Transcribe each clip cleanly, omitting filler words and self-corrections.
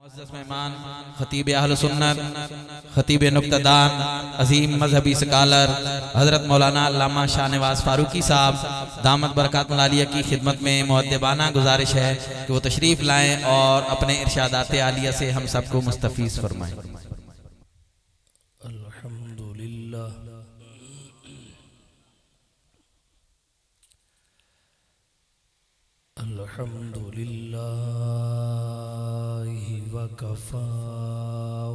معزز مہمان خطیب اہل سنت، خطیب نکتہ دان، عظیم مذہبی سکالر حضرت مولانا علامہ شاہ نواز فاروقی صاحب دامت برکات العالیہ کی خدمت میں مؤدبانہ گزارش ہے کہ وہ تشریف لائیں اور اپنے ارشادات عالیہ سے ہم سب کو مستفیض فرمائیں۔ الحمدللہ الحمدللہ وکفا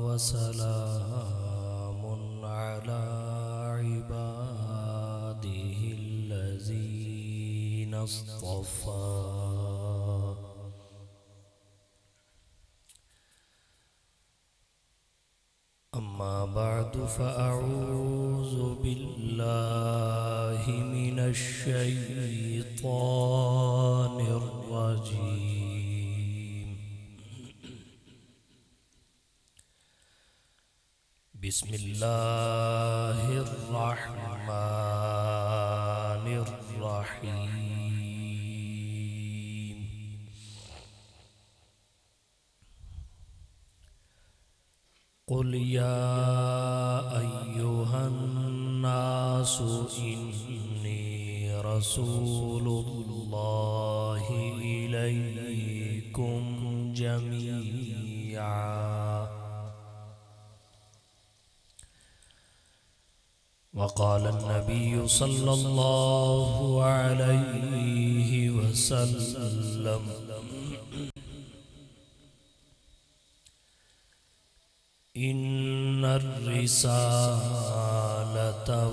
وسلام علی عبادہ الذین اصطفى اما بعد فاعوذ باللہ من الشیطان الرجیم بسم اللہ الرحمن الرحیم قل یا ایہا الناس انی رسول اللہ الیکم جمیعا وقال النبی صلی اللہ علیہ وسلم ان الرسالة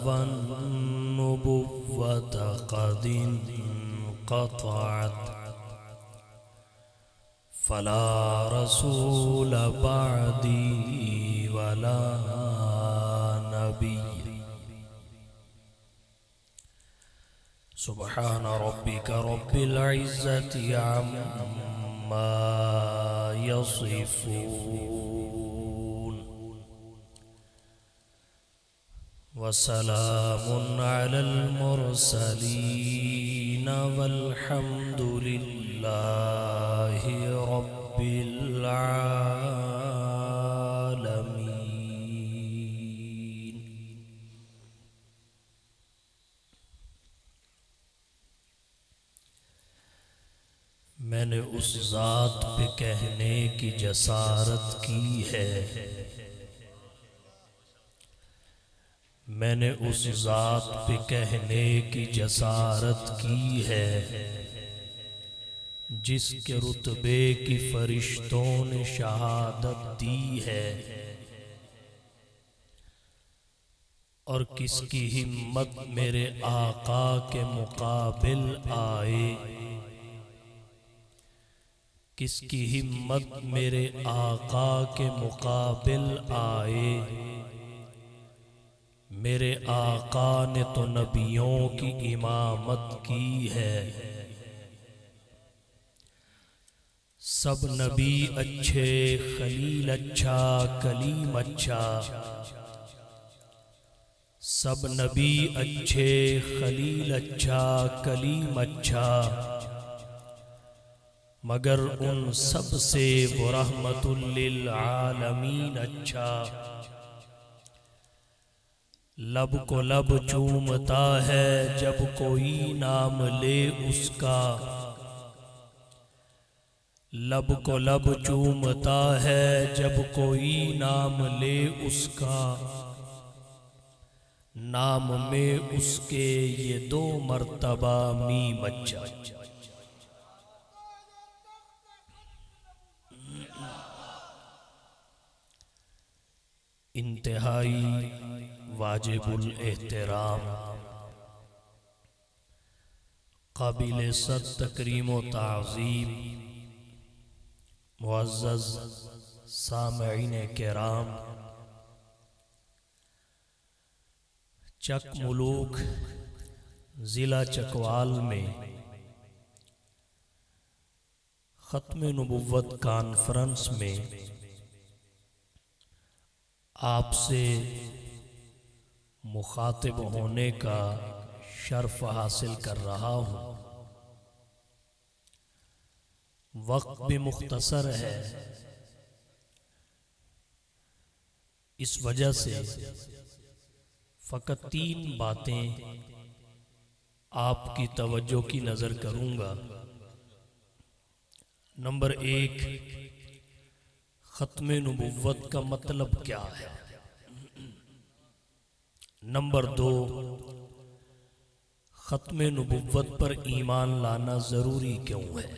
والنبوة قد انقطعت فلا رسول بعدي ولا نبي سبحان ربك رب العزة عما يصفون وسلام على المرسلين والحمد لله رب العالمين۔ میں نے اس ذات پہ کہنے کی جسارت کی ہے، میں نے اس ذات پہ کہنے کی جسارت کی ہے جس کے رتبے کی فرشتوں نے شہادت دی ہے، اور کس کی ہمت میرے آقا کے مقابل آئے، کس کی ہمت میرے آقا کے مقابل آئے۔ میرے آقا نے تو نبیوں کی امامت کی ہے، سب نبی اچھے، خلیل اچھا، کلیم اچھا، سب نبی اچھے، خلیل اچھا، کلیم اچھا، مگر ان سب سے وہ رحمت للعالمین اچھا۔ لب کو لب چومتا ہے جب کوئی نام لے اس کا، لب کو لب چومتا ہے جب کوئی نام لے اس کا، نام میں اس کے یہ دو مرتبہ میم اچھا۔ انتہائی واجب الاحترام، قابل صد تکریم و تعظیم معزز سامعین کرام، چک ملوک ضلع چکوال میں ختم نبوت کانفرنس میں آپ سے مخاطب ہونے کا شرف حاصل کر رہا ہوں۔ وقت بھی مختصر ہے، اس وجہ سے فقط 3 باتیں آپ کی توجہ کی نظر کروں گا۔ نمبر 1، ختم نبوت کا مطلب کیا ہے؟ نمبر 2، ختم نبوت پر ایمان لانا ضروری کیوں ہے؟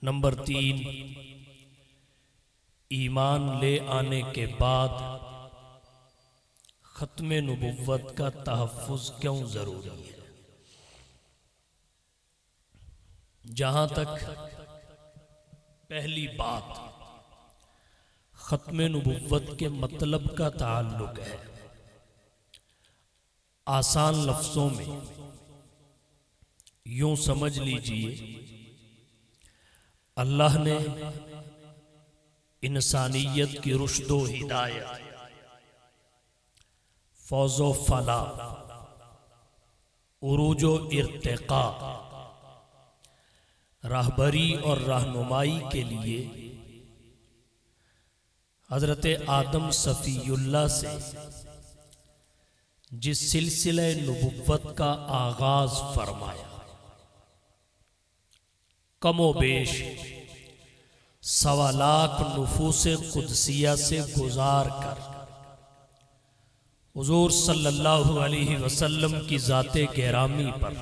نمبر 3، ایمان لے آنے کے بعد ختم نبوت کا تحفظ کیوں ضروری ہے؟ جہاں تک پہلی بات ختم نبوت کے مطلب کا تعلق ہے، آسان لفظوں میں یوں سمجھ لیجئے، اللہ نے انسانیت کی رشد و ہدایت، فوز و فلاح، عروج و ارتقاء، راہبری اور رہنمائی کے لیے حضرت آدم صفی اللہ سے جس سلسلہ نبوت کا آغاز فرمایا، کم و بیش 1.25 لاکھ نفوس قدسیہ سے گزار کر حضور صلی اللہ علیہ وسلم کی ذات گرامی پر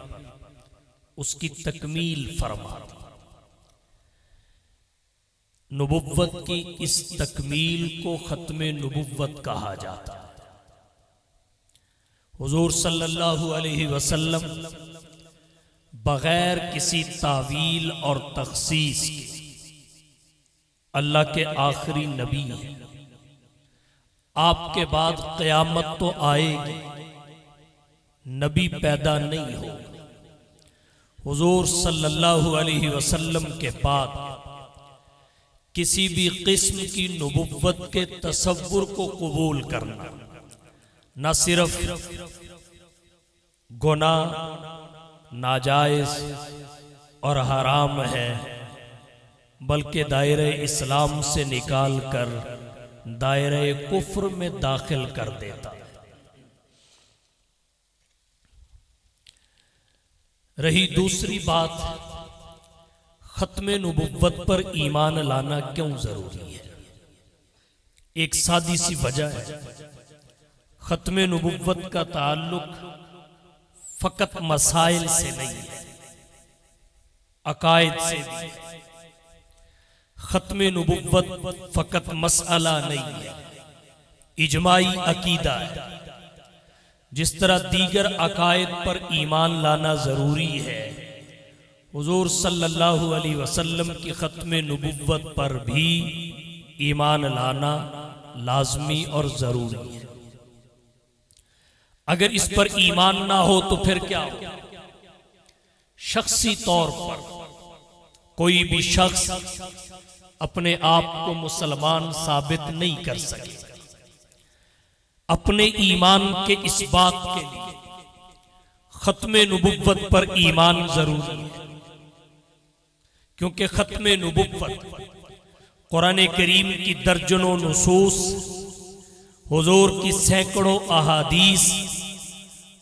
اس کی تکمیل فرما دی۔ نبوت کی اس تکمیل کو ختم نبوت کہا جاتا ہے۔ حضور صلی اللہ علیہ وسلم بغیر کسی تعویل اور تخصیص کے اللہ کے آخری نبی ہیں۔ آپ کے بعد قیامت تو آئے گی، نبی پیدا نہیں ہوگا۔ حضور صلی اللہ علیہ وسلم کے بعد کسی بھی قسم کی نبوت کے تصور کو قبول کرنا نہ صرف گناہ، ناجائز اور حرام ہے، بلکہ دائرہ اسلام سے نکال کر دائرہ کفر میں داخل کر دیتا ہے۔ رہی دوسری بات، ختم نبوت پر ایمان لانا کیوں ضروری ہے؟ ایک سادی سی وجہ ہے، ختم نبوت کا تعلق فقط مسائل سے نہیں ہے، عقائد سے بھی۔ ختم نبوت فقط مسئلہ نہیں ہے، اجماعی عقیدہ ہے۔ جس طرح دیگر عقائد پر ایمان لانا ضروری ہے، حضور صلی اللہ علیہ وسلم کی ختم نبوت پر بھی ایمان لانا لازمی اور ضروری ہے۔ اگر اس پر ایمان نہ ہو تو پھر کیا ہو؟ شخصی طور پر کوئی بھی شخص اپنے آپ کو مسلمان ثابت نہیں کر سکے۔ اپنے ایمان کے اس بات کے لیے ختم نبوت پر ایمان ضروری ہے، کیونکہ ختم نبوت قرآن کریم کی درجنوں نصوص، حضور کی سینکڑوں احادیث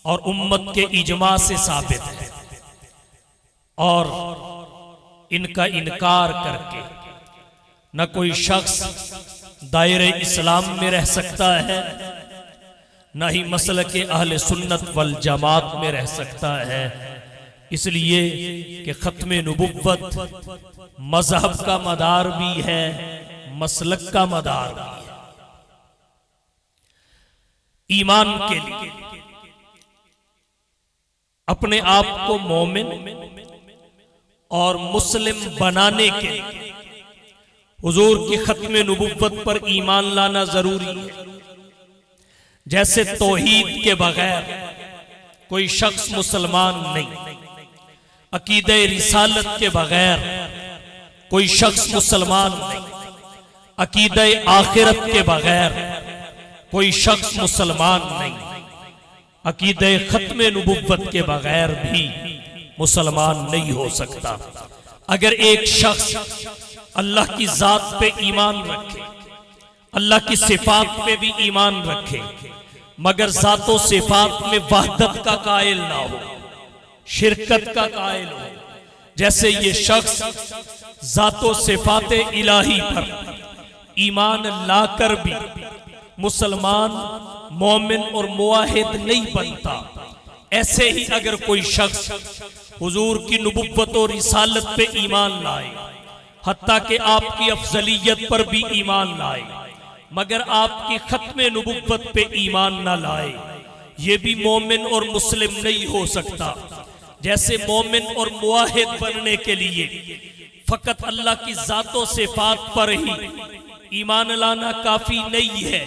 اور امت کے اجماع سے ثابت ہے، اور ان کا انکار کر کے نہ کوئی شخص دائرہ اسلام میں رہ سکتا ہے، نہ ہی مسلک اہل سنت والجماعت میں رہ سکتا ہے۔ اس لیے کہ ختم نبوت مذہب کا مدار بھی ہے، مسلک کا مدار بھی ہے۔ ایمان کے لیے اپنے آپ کو مومن اور مسلم بنانے کے لیے حضور کی ختم نبوت پر ایمان لانا ضروری ہے۔ جیسے توحید کے بغیر کوئی شخص مسلمان نہیں، عقیدہ رسالت کے بغیر کوئی شخص مسلمان نہیں، عقیدہ آخرت کے بغیر کوئی شخص مسلمان نہیں، عقیدہ ختم نبوت کے بغیر بھی مسلمان نہیں ہو سکتا۔ اگر ایک شخص اللہ کی ذات پہ ایمان رکھے، اللہ کی صفات پہ بھی ایمان رکھے مگر ذات و صفات میں وحدت کا قائل نہ ہو، شرکت کا قائل ہو۔ جیسے یہ شخص ذات و صفات الہی پر ایمان لا کر بھی مسلمان، مومن اور موحد نہیں بنتا، ایسے ہی اگر کوئی شخص حضور کی نبوت اور رسالت پہ ایمان لائے، حتیٰ کہ آپ کی افضلیت پر بھی ایمان لائے مگر آپ کی ختم نبوت پہ ایمان نہ لائے، یہ بھی مومن اور مسلم نہیں ہو سکتا۔ جیسے مومن اور موحد بننے کے لیے فقط اللہ کی ذات و صفات پر ہی ایمان لانا کافی نہیں ہے،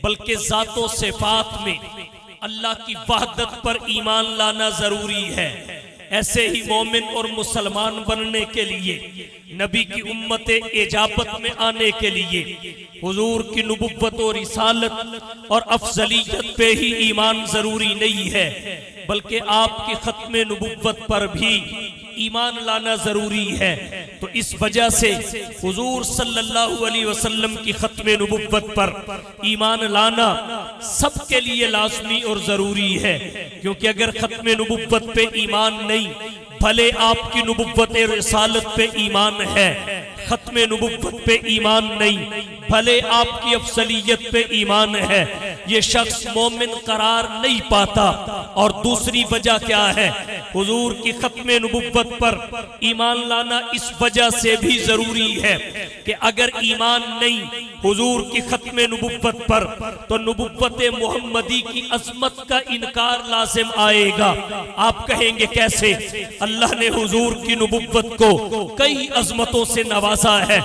بلکہ ذات و صفات میں اللہ کی وحدت پر ایمان لانا ضروری ہے۔ ایسے ہی مومن اور مسلمان بننے کے لیے، نبی کی امت اجابت میں آنے کے لیے حضور کی نبوت و رسالت اور افضلیت پہ ہی ایمان ضروری نہیں ہے، بلکہ آپ کی ختم نبوت پر بھی ایمان لانا ضروری ہے۔ تو اس وجہ سے حضور صلی اللہ علیہ وسلم کی ختم نبوت پر ایمان لانا سب کے لیے لازمی اور ضروری ہے، کیونکہ اگر ختم نبوت پہ ایمان نہیں، بھلے آپ کی نبوت رسالت پہ ایمان ہے، ختم نبوت پہ ایمان نہیں، بھلے آپ کی افضلیت پہ ایمان ہے، یہ شخص مومن قرار نہیں پاتا۔ اور دوسری وجہ کیا ہے؟ حضور کی ختم نبوت پر ایمان لانا اس وجہ سے بھی ضروری ہے کہ اگر ایمان نہیں حضور کی ختم نبوت پر تو نبوت محمدی کی عظمت کا انکار لازم آئے گا۔ آپ کہیں گے کیسے؟ اللہ نے حضور کی نبوت کو کئی عظمتوں سے نوازا ہے،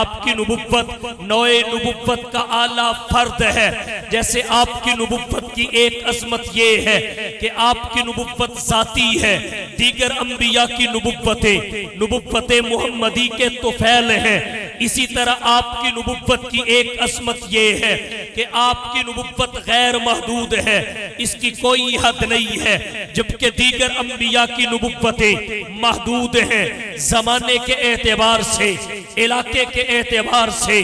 آپ کی نبوت نوع نبوت کا اعلیٰ فرد ہے۔ جیسے آپ کی نبوت کی ایک عظمت یہ ہے کہ آپ کی نبوت ذاتی ہے، دیگر انبیاء کی نبوت محمدی کے طفیل ہیں۔ اسی طرح آپ کی نبوت کی ایک عظمت یہ ہے کہ آپ کی نبوت غیر محدود ہے، اس کی کوئی حد نہیں ہے، جبکہ دیگر انبیاء کی نبوتیں محدود ہیں، زمانے کے اعتبار سے، علاقے کے اعتبار سے،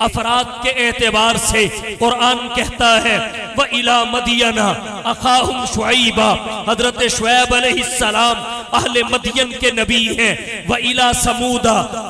افراد کے اعتبار سے۔ قرآن کہتا ہے وَإِلَى مَدْيَنَ أَخَاهُمْ شُعَيْبًا، حضرت شعیب علیہ السلام اہل مدین کے نبی ہیں۔ وَإِلَى ثَمُودَ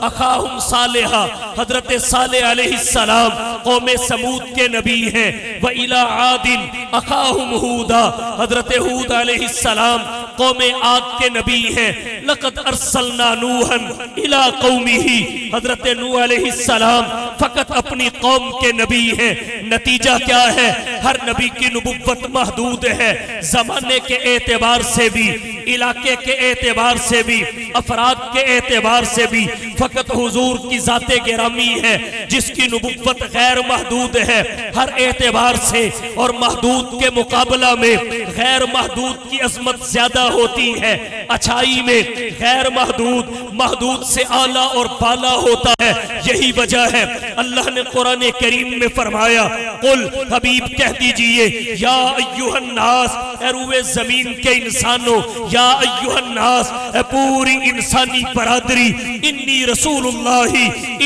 أَخَاهُمْ صَالِحًا، حضرت صالح علیہ السلام قوم سمود کے نبی ہیں۔ وَإِلَى عَادٍ أَخَاهُمْ هُودًا، حضرت ہود علیہ السلام قوم عاد کے نبی ہیں۔ لَقَدْ أَرْسَلْنَا نُوحًا إِلَى قَوْمِهِ، حضرت نوح علیہ السلام فقط اپنی قوم کے نبی ہیں۔ نتیجہ کیا ہے؟ ہر نبی کی نبوت محدود ہے، زمانے کے اعتبار سے بھی، علاقے کے اعتبار سے بھی، افراد کے اعتبار سے بھی۔ فقط حضور کی ذات گرامی ہے جس کی نبوت غیر محدود ہے ہر اعتبار سے، اور محدود کے مقابلہ میں غیر محدود کی عظمت زیادہ ہوتی ہے۔ اچھائی میں غیر محدود سے اعلیٰ اور بالا ہوتا ہے۔ یہی وجہ ہے اللہ نے قرآن کریم میں فرمایا قل، حبیب کہہ دیجئے، یا ایہا الناس، اے روئے زمین کے انسانوں، یا ایہا الناس، اے پوری انسانی برادری، انی رسول اللہ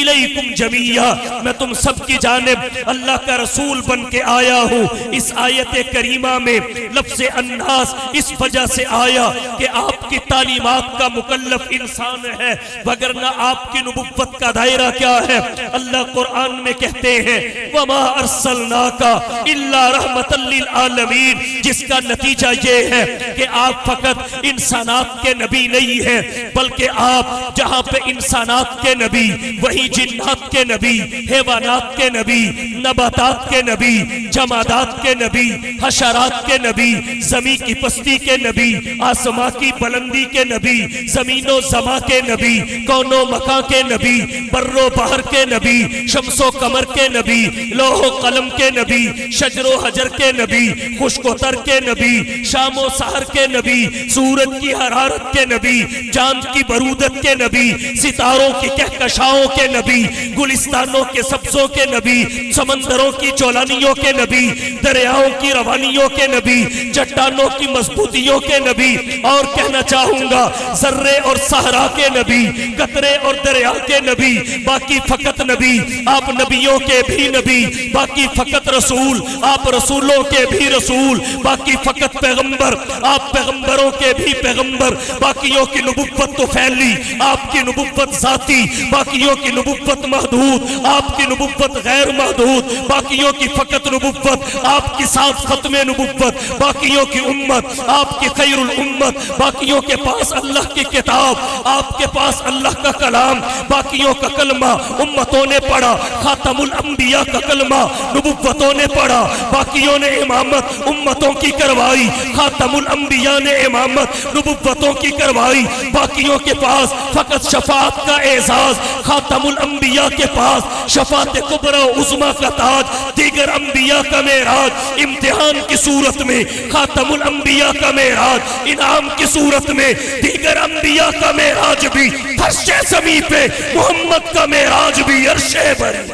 الیکم جمیعا، میں تم سب کی جانب اللہ کا رسول بن کے آیا ہوں۔ اس آیت کریمہ میں لفظ الناس اس وجہ سے آیا کہ آپ کی تعلیمات کا مکلف انسان ہے، وگرنہ آپ کی نبوت کا دائرہ کیا ہے؟ اللہ قرآن میں کہتے ہیں وَمَا أَرْسَلْنَاكَ إِلَّا رَحْمَةً لِلْعَالَمِينَ، جس کا نتیجہ یہ ہے کہ آپ فقط انسانات کے نبی نہیں ہیں، بلکہ آپ جہاں پہ انسانات کے نبی، وہی جنات کے نبی، حیوانات کے نبی، نباتات کے نبی، جمادات کے نبی، حشرات کے نبی، زمین کی پستی کے نبی، آسمان کی بلندی کے نبی، زمین و زمان کے نبی، کون و مکان کے نبی، بر و بحر کے نبی، شمس و قمر کے نبی، لوح و قلم کے نبی، شجر و حجر کے نبی، خشک و تر کے نبی، شام و سحر کے نبی، سورج کی حرارت کے نبی، جان چاند کی برودت کے نبی، ستاروں کی کہکشاؤں کے نبی، گلستانوں کے سبزوں کے نبی، سمندروں کی چولانیوں کے نبی، دریاؤں کی روانیوں کے نبی، چٹانوں کی مضبوطیوں کے نبی، اور کہنا چاہوں گا ذرے اور صحرا کے نبی، قطرے اور دریا کے نبی، باقی فقط نبی، آپ نبیوں کے بھی نبی، باقی فقط رسول، آپ رسولوں کے بھی رسول، باقی فقط پیغمبر، آپ پیغمبروں کے بھی پیغمبر، باقیوں کی نبوت تو پھیلی، آپ کی نبوت ذاتی، باقیوں کی نبوت محدود، آپ کی نبوت غیر محدود، باقیوں کی فقط نبوت، آپ کی ساتھ ختم نبوت، باقیوں کی امت، آپ کی خیر الامت، باقیوں کے پاس اللہ کی کتاب، آپ کے پاس اللہ کا کلام، باقیوں کا کلمہ امتوں نے پڑھا، خاتم الانبیاء کا کلمہ نبوتوں نے پڑھا، باقیوں نے امامت امتوں کی کروائی، خاتم الانبیاء نے امامت نبوتوں کی کروائی، باقیوں کے پاس فقط شفاعت کا اعزاز، خاتم الانبیاء کے پاس شفاعت کبریٰ و عظمیٰ کا تاج، دیگر انبیاء کا معراج امتحان کی صورت میں، خاتم الانبیاء کا معراج انعام کی صورت میں، دیگر انبیاء کا معراج بھی فرش زمین پہ، محمد کا معراج بھی عرش بری۔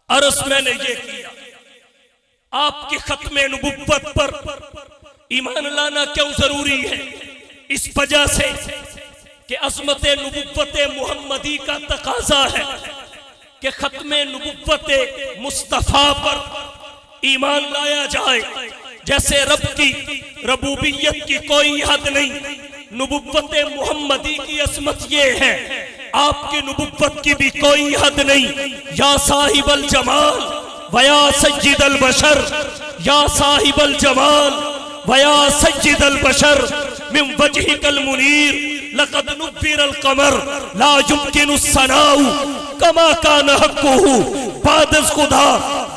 عرض میں نے یہ کیا، آپ کی ختم نبوت پر ایمان لانا کیوں ضروری ہے؟ اس وجہ سے کہ عظمت نبوت محمدی کا تقاضا ہے کہ ختم نبوت مصطفیٰ پر ایمان لایا جائے۔ جیسے رب کی ربوبیت کی کوئی حد نہیں، نبوت محمدی کی عظمت یہ ہے، آپ کی نبوت کی بھی کوئی حد نہیں۔ یا صاحب الجمال ویا سید البشر، یا صاحب الجمال ویا سید البشر، من وجهك المنیر لقد نبر القمر لا يمكن الثناء كما كان حقه بعد از خدا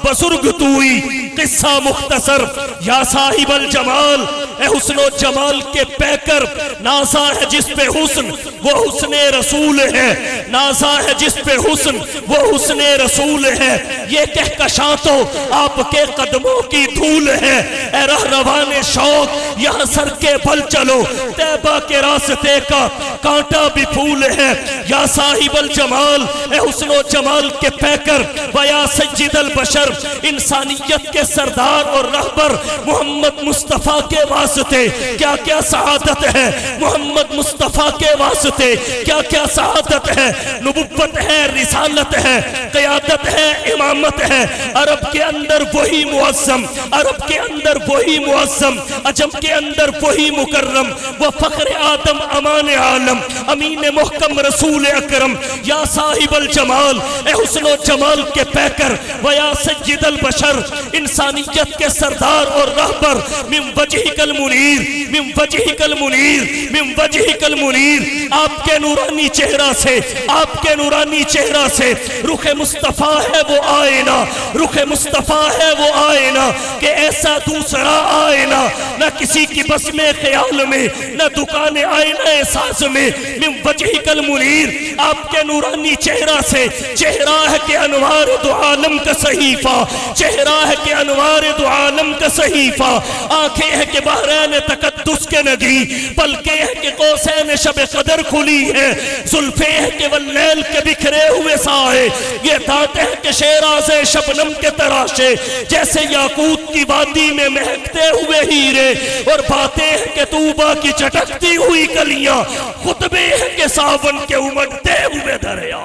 بزرگ توئی۔ قصہ مختصر، یا صاحب الجمال، اے حسن و جمال کے پیکر، نازا ہے جس پہ حسن وہ حسن رسول ہے، نازا ہے جس پہ حسن وہ حسن رسول ہے، یہ کہکشاں تو آپ کے قدموں کی دھول ہے، اے رہروان شوق یہاں سر کے بل چلو، طیبہ کے راستے کا کانٹا بھی پھول ہے۔ یا صاحب الجمال، اے حسن و جمال کے پیکر، ویا سید البشر، انسانیت کے سردار اور رہبر محمد مصطفیٰ کے واسطے کیا کیا سعادت ہے، محمد مصطفیٰ کے واسطے کیا کیا سعادت ہے، نبوت ہے، رسالت ہے، قیادت ہے، امامت ہے۔ عرب کے اندر وہی معظم، عرب کے اندر وہی معظم، عجم کے اندر وہی مکرم، وہ فخر آدم امان عالم، امین محکم رسول اکرم۔ یا صاحب الجمال، اے حسن و جمال کے پیکر، ویا سید البشر، انسانیت کے سردار اور رہبر، من وجہک المنیر، من وجہک المنیر، من وجہک المنیر، آپ کے نورانی چہرہ سے، آپ کے نورانی چہرہ سے رخ مصطفیٰ ہے وہ آئینہ، رخ مصطفیٰ ہے وہ آئینہ کہ ایسا دوسرا آئینہ نہ کسی کی بس میں خیال میں، نہ دکان آئینہ ساز میں۔ من وجہک المنیر، آپ کے نورانی چہرہ سے، چہرہ ہے کہ انوار دو عالم کا صحیفہ، چہرہ ہے کہ انوار دو عالم کا صحیفہ، آنکھیں ہیں کہ بحرین تقدس کے نگی، پلکیں ہیں کہ قوسین شب قدر کھلی ہے، زلفیں ہیں کہ واللیل کے بکھرے ہوئے سائے، یہ دانتیں ہیں کہ شیراز شبنم کے تراشے، جیسے یاقوت کی وادی میں مہکتے ہوئے ہیرے، اور باتیں ہیں کہ طوبہ کی چٹکتی ہوئی کلیاں، خطبے ہیں کہ ساون کے امڑتے ہوئے دریا۔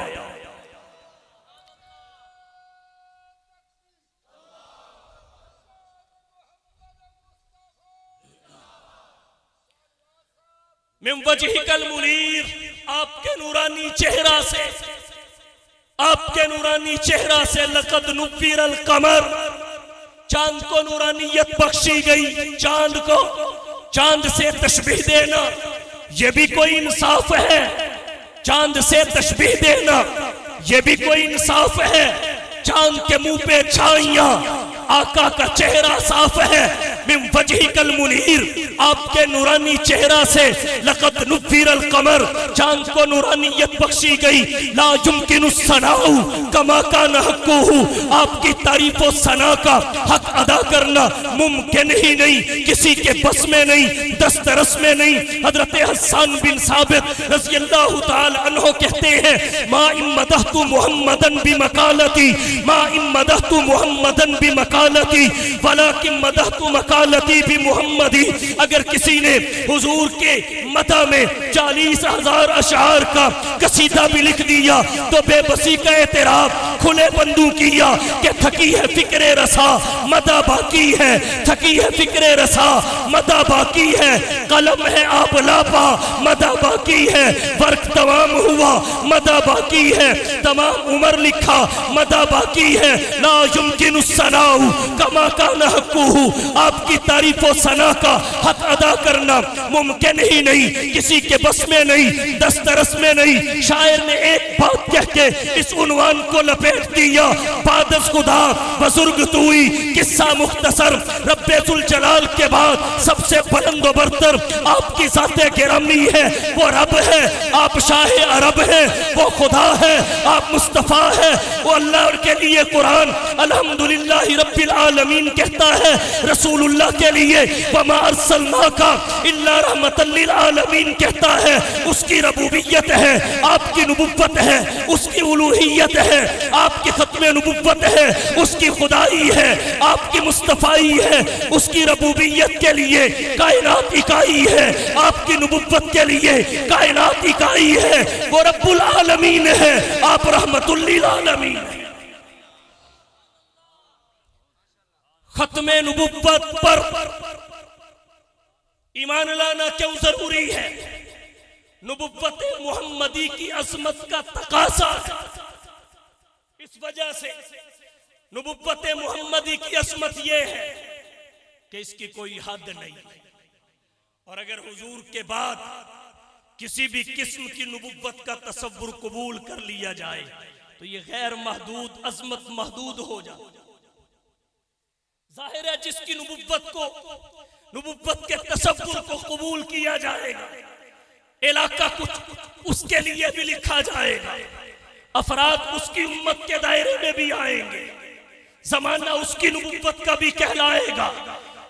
من وجہک المنیر، آپ کے نورانی چہرہ سے، آپ کے نورانی چہرہ سے لقد نبر القمر، چاند کو نورانیت بخشی گئی، چاند کو چاند سے تشبیہ دینا یہ بھی کوئی انصاف ہے، چاند سے تشبیہ دینا یہ بھی کوئی انصاف ہے۔ چاند کے منہ پہ چھائیاں، آقا کا چہرہ صاف ہے، من وجہکل منیر، آپ کے نورانی چہرہ سے لقد نفیر القمر، چاند کو نورانیت بخشی گئی، لا یمکن الثناء کما کان حقہ، آپ کی تعریف و ثنا کا حق ادا کرنا ممکن ہی نہیں، کسی کے بس میں نہیں، دسترس میں نہیں۔ حضرت حسان بن ثابت رضی اللہ تعالی عنہ کہتے ہیں ما ان مدحت محمدن بمقالتی، ما ان مدحت محمدن بمقالتی ولیکن مدحت مقالتی بمحمدی۔ اگر کسی نے حضور کے مدح میں 40,000 اشعار کا قصیدہ بھی لکھ دیا تو بے بسی کا اعتراف کھلے بندوں کیا کہ تھکی ہے فکر رسا مدح باقی ہے، تھکی ہے فکر رسا مدح باقی ہے، قلم ہے آپ لاپا مدح باقی ہے، ورق تمام ہوا مدح باقی ہے، تمام عمر لکھا مدح باقی ہے، لا یمکن الثناء کما کان حقہ، آپ کی تعریف و ثنا کا حق ادا کرنا ممکن ہی نہیں، کسی کے بس میں نہیں، دسترس میں نہیں۔ شاعر نے ایک بات کہہ کے اس عنوان کو لپیٹ دیا، بعد از خدا بزرگ توئی، قصہ مختصر، رب ذوالجلال کے بعد سب سے بلند و برتر آپ کی ذات گرامی ہے، وہ رب ہے، آپ شاہ عرب ہے، وہ خدا ہے، آپ مصطفیٰ ہے، وہ اللہ کے لیے قرآن الحمدللہ رب العالمین کہتا ہے، رسول اللہ کے لیے وما ارسلناک الا رحمۃ للعالمین کہتا ہے، اس کی ربوبیت ہے، آپ کی نبوت ہے، اس کی الوہیت ہے، آپ کی ختم نبوت ہے، اس کی خدائی ہے، آپ کی مصطفائی ہے، اس کی ربوبیت کے لیے کائنات اکائی ہے، آپ کی نبوت کے لیے کائنات اکائی ہے، وہ رب العالمین ہے، آپ رحمت للعالمین۔ ختم نبوت پر ایمان لانا کیوں ضروری ہے؟ نبوت محمدی کی عظمت کا تقاضا، اس وجہ سے نبوت محمدی کی عظمت یہ ہے کہ اس کی کوئی حد نہیں، اور اگر حضور کے بعد کسی بھی قسم کی نبوت کا تصور قبول کر لیا جائے تو یہ غیر محدود عظمت محدود ہو جائے۔ ظاہر ہے جس کی نبوت کے تصور کو قبول کیا جائے گا، علاقہ کچھ اس کے لیے بھی لکھا جائے گا، افراد اس کی امت کے دائرے میں بھی آئیں گے، زمانہ اس کی نبوت کا بھی کہلائے گا۔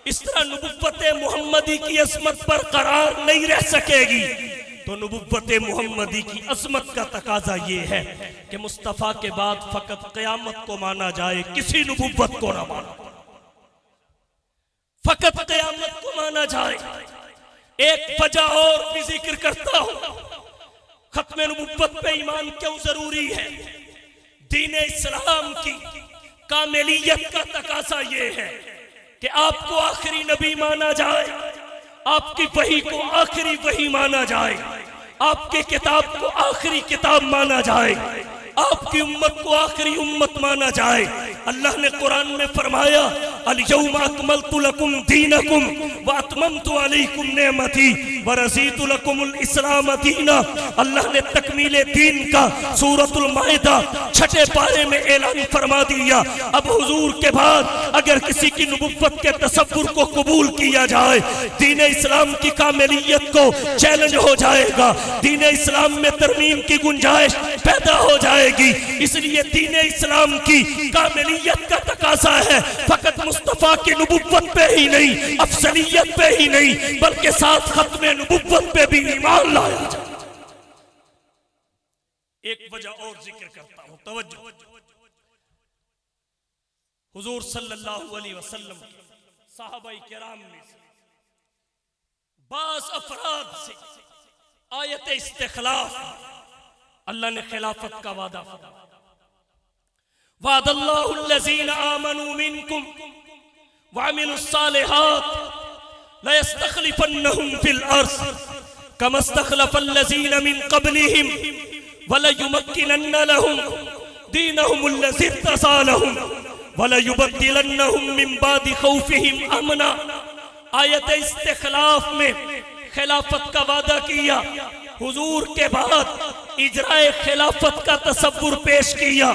اس طرح نبوت محمدی کی عظمت پر قرار نہیں رہ سکے گی، تو نبوت محمدی کی عظمت کا تقاضا یہ ہے کہ مصطفیٰ کے بعد فقط قیامت کو مانا جائے، کسی نبوت کو نہ مانا، فقط قیامت کو مانا جائے۔ ایک وجہ اور بھی ذکر کرتا ہوں، ختم نبوت پہ ایمان کیوں ضروری ہے؟ دین اسلام کی کاملیت کا تقاضا یہ ہے کہ آپ کو آخری نبی مانا جائے، آپ کی وحی کو آخری وحی مانا جائے، آپ کی کتاب کو آخری کتاب مانا جائے، آپ کی امت کو آخری امت مانا جائے۔ اللہ نے قرآن میں فرمایا الیوم اکملت لکم دینکم واتممت علیکم نعمتی ورضیت لکم الاسلام دینا۔ اللہ نے تکمیل دین کا سورۃ المائدہ 6 پارے میں اعلان فرما دیا۔ اب حضور کے بعد اگر کسی کی نبوت کے تصور کو قبول کیا جائے، دین اسلام کی کاملیت کو چیلنج ہو جائے گا، دین اسلام میں ترمیم کی گنجائش پیدا ہو جائے گی۔ اس لیے دین اسلام کی کاملیت کا تقاضا ہے فقط مصطفیٰ کی نبوت پہ ہی نہیں، افضلیت پہ ہی نہیں، بلکہ ساتھ ختم نبوت پہ بھی ایمان لایا جائے۔ ایک وجہ اور ذکر کرتا ہوں، توجہ۔ حضور صلی اللہ علیہ وسلم صحابہ کرام میں سے بعض افراد سے آیت استخلاف، اللہ نے خلافت کا وعدہ فرمایا، وعد اللہ الذین آمنوا منکم وعملوا الصالحات لیستخلفنہم فی الارض کما استخلف الذین من قبلہم ولیمکنن لہم دینہم الذی ارتضی لہم ولیبدلنہم من بعد خوفہم امنا۔ آیت استخلاف میں خلافت کا وعدہ کیا، حضور کے بعد اجرائے خلافت کا تصور پیش کیا۔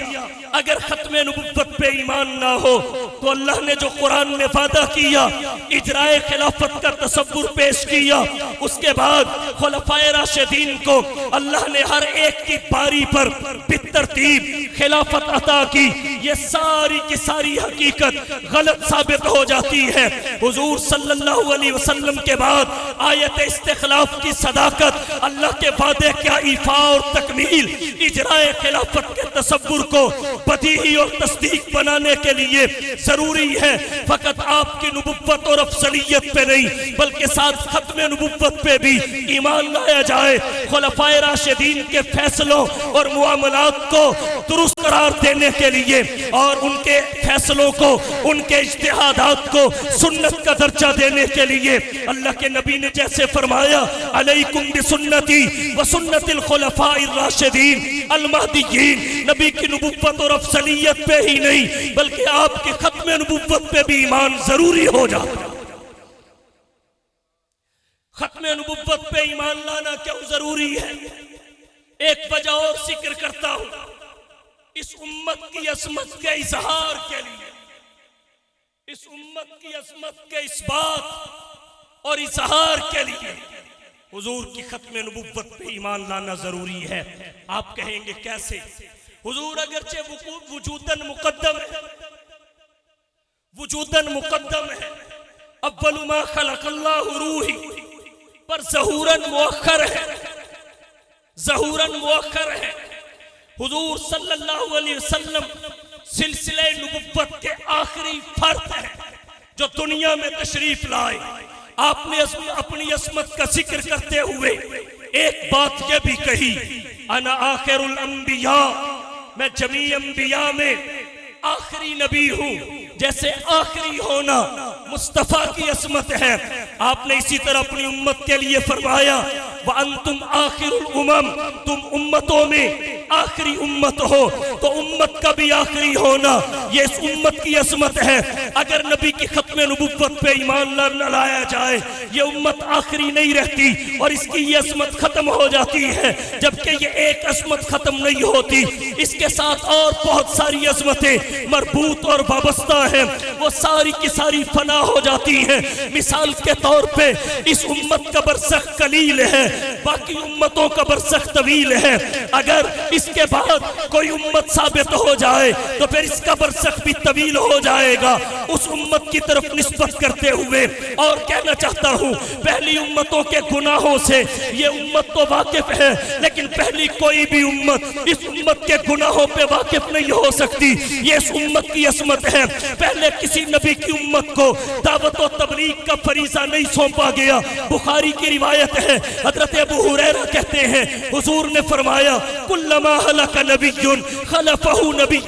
اگر ختم نبوت پہ ایمان نہ ہو تو اللہ نے جو قرآن میں وعدہ کیا اجرائے خلافت کا تصور پیش کیا، اس کے بعد خلفائے راشدین کو اللہ نے ہر ایک کی باری پر بالترتیب خلافت عطا کی، یہ ساری کی ساری حقیقت غلط ثابت ہو جاتی ہے۔ حضور صلی اللہ علیہ وسلم کے بعد آیت استخلاف کی صداقت، اللہ کے وعدے کا ایفا اور تکمیل، اجرائے خلافت کے تصور کو بدیہی اور تصدیق بنانے کے لیے ضروری ہے۔ فقط آپ کی نبوت اور افضلیت پہ نہیں بلکہ ساتھ ختم نبوت پہ بھی ایمان لایا جائے، خلفائے راشدین کے فیصلوں اور معاملات کو درست قرار دینے کے لیے اور ان کے فیصلوں کو، ان کے اجتہادات کو سنت کا درجہ دینے کے لیے اللہ کے نبی نے جیسے فرمایا علیکم بسنتی وسنت الخلفاء الراشدین المہدیین، نبی کی نبوت اور افضلیت پہ ہی نہیں بلکہ آپ کی ختم نبوت پہ بھی ایمان ضروری ہو جاتا ہے۔ ختم نبوت پہ ایمان لانا کیوں ضروری ہے؟ ایک وجہ اور ذکر کرتا ہوں، اس امت کی عظمت کے اظہار کے لیے، اس امت کی عظمت کے اثبات اور اظہار کے لیے حضور کی ختم نبوت پہ ایمان لانا ضروری ہے۔ آپ کہیں گے کیسے؟ حضور اگرچہ وجوداً مقدم ہے، وجوداً مقدم ہے، اول ما خلق اللہ روحی، پر ظہوراً مؤخر ہے، ظہوراً مؤخر ہے۔ حضور صلی اللہ علیہ وسلم سلسلہ نبوت کے آخری فرد ہیں جو دنیا میں تشریف لائے۔ آپ نے اپنی عظمت کا ذکر کرتے ہوئے ایک بات یہ بھی کہی، انا آخر الانبیاء، میں جمیع انبیاء میں آخری نبی ہوں۔ جیسے آخری ہونا مصطفیٰ کی عظمت ہے، آپ نے اسی طرح اپنی امت کے لیے فرمایا وَأَنْتُمْ آخر الامم، تم امتوں میں آخری امت ہو، تو امت کا بھی آخری ہونا یہ اس امت کی عظمت ہے۔ اگر نبی کی ختم نبوت پہ ایمان نہ لایا جائے یہ امت آخری نہیں رہتی اور اس کی یہ عظمت ختم ہو جاتی ہے، جبکہ یہ ایک عظمت ختم نہیں ہوتی، اس کے ساتھ اور بہت ساری عظمتیں مربوط اور وابستہ ہیں، وہ ساری کی ساری فنا ہو جاتی ہیں۔ مثال کے طور پہ اس امت کا برزخ قلیل ہے، باقی امتوں کا برزخ طویل ہے۔ اگر اس کے بعد کوئی امت ثابت ہو جائے تو پھر اس کا برزخ بھی طویل ہو جائے گا۔ اس امت کی طرف نسبت کرتے ہوئے اور کہنا چاہتا ہوں، پہلی امتوں کے گناہوں سے یہ امت تو واقف ہے، لیکن پہلی کوئی بھی امت اس امت کے گناہوں پہ واقف نہیں ہو سکتی۔ یہ اس امت کی عظمت ہے۔ پہلے کسی نبی کی امت کو دعوت و تبلیغ کا فریضہ نہیں سونپا گیا۔ بخاری کی روایت ہے، حضرت ابو ہریرہ کہتے ہیں حضور نے فرمایا کلما ہلک نبی خلفہ نبی،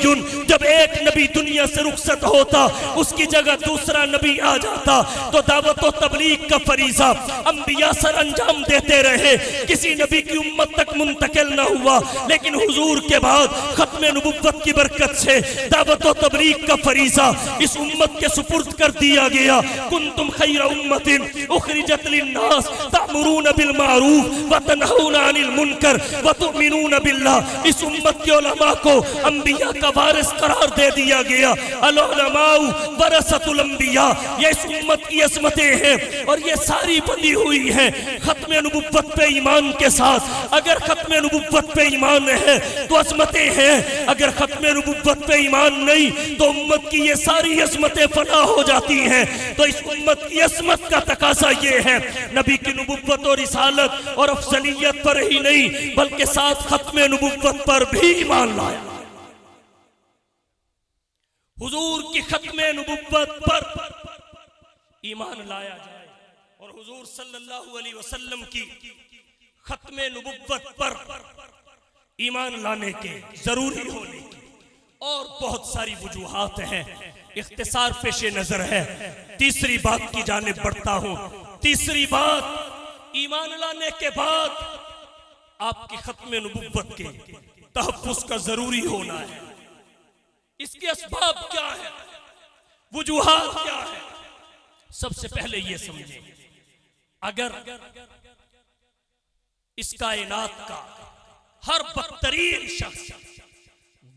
جب ایک نبی دنیا سے رخصت ہوتا اس کی جگہ دوسرا نبی آ جاتا تو دعوت و تبلیغ کا فریضہ انبیاء سر انجام دیتے رہے، کسی نبی کی امت تک منتقل نہ ہوا، لیکن حضور کے بعد ختم نبوت کی برکت سے دعوت و تبلیغ کا فریضہ اس امت کے سپرد کر دیا گیا۔ کنتم خیر امت اخرجت للناس تأمرون بالمعروف وتنہون عن المنکر وتؤمنون باللہ۔ اس امت کے علماء کو انبیاء کا وارث قرار دے دیا گیا۔ العلماء ورثۃ الانبیاء، یہ اس امت کی عظمتیں ہیں اور یہ ساری بندی ہوئی ہیں ختم نبوت پہ ایمان کے ساتھ۔ اگر ختم نبوت پہ ایمان ہے تو عظمتیں ہیں، اگر ختم نبوت پہ ایمان نہیں تو امت کی یہ ساری عظمتیں فنا ہو جاتی ہیں۔ تو اس امت کی عظمت کا تقاضا یہ ہے نبی کی نبوت اور رسالت اور افضلیت پر ہی نہیں بلکہ ساتھ ختم نبوت پر بھی ایمان لایا۔ حضور کی ختم نبوت پر ایمان لایا جائے اور حضور صلی اللہ علیہ وسلم کی ختم نبوت پر ایمان لانے کے ضروری ہونے کی اور بہت ساری وجوہات ہیں، اختصار پیش نظر ہے۔ تیسری بات کی جانب بڑھتا ہوں۔ تیسری بات، ایمان لانے کے بعد آپ کی ختم نبوت کے تحفظ کا ضروری ہونا ہے۔ اس کے اسباب کیا ہے، وجوہات کیا ہے؟ سب سے پہلے یہ سمجھیں، اگر اس کائنات کا ہر بدترین شخص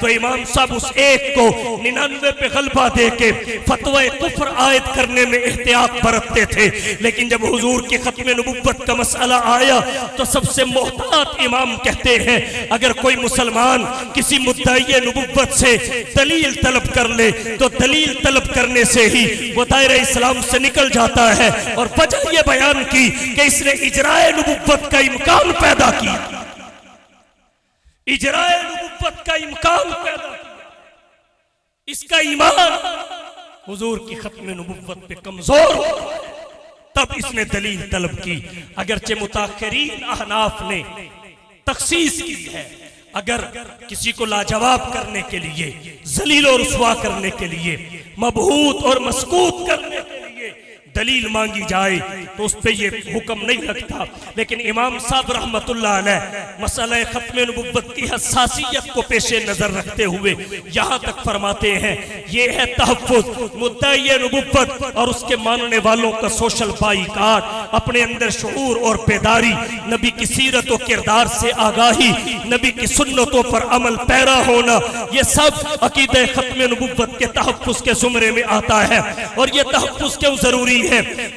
تو امام صاحب اس ایک کو 99 پہ غلبہ دے کے فتوی کفر عائد کرنے میں احتیاط برتتے تھے، لیکن جب حضور کی ختم نبوت کا مسئلہ آیا تو سب سے محتاط امام کہتے ہیں اگر کوئی مسلمان کسی مدعی نبوت سے دلیل طلب کر لے تو دلیل طلب کرنے سے ہی وہ دائرہ اسلام سے نکل جاتا ہے، اور وجہ یہ بیان کی کہ اس نے اجراء نبوت کا امکان پیدا کیا، اجراء نبوت کا امکان پیدا کیا، اس کا ایمان حضور کی ختم نبوت پہ کمزور ہو، تب اس نے دلیل طلب کی۔ اگرچہ متاخرین احناف نے تخصیص کی ہے، اگر کسی کو لاجواب کرنے کے لیے، ذلیل و رسوا کرنے کے لیے، مبہوت اور مسکوت کرنے کے لیے دلیل مانگی جائے تو اس پہ یہ حکم نہیں لگتا، لیکن امام صاحب رحمت اللہ علیہ مسئلہ ختم نبوت کی حساسیت کو پیش نظر رکھتے ہوئے یہاں تک فرماتے ہیں یہ ہے تحفظ مدعی نبوت اور اس کے ماننے والوں کا سوشل بائیکاٹ، اپنے اندر شعور اور بیداری، نبی کی سیرت و کردار سے آگاہی، نبی کی سنتوں پر عمل پیرا ہونا، یہ سب عقیدہ ختم نبوت کے تحفظ کے زمرے میں آتا ہے۔ اور یہ تحفظ کیوں ضروری ہے؟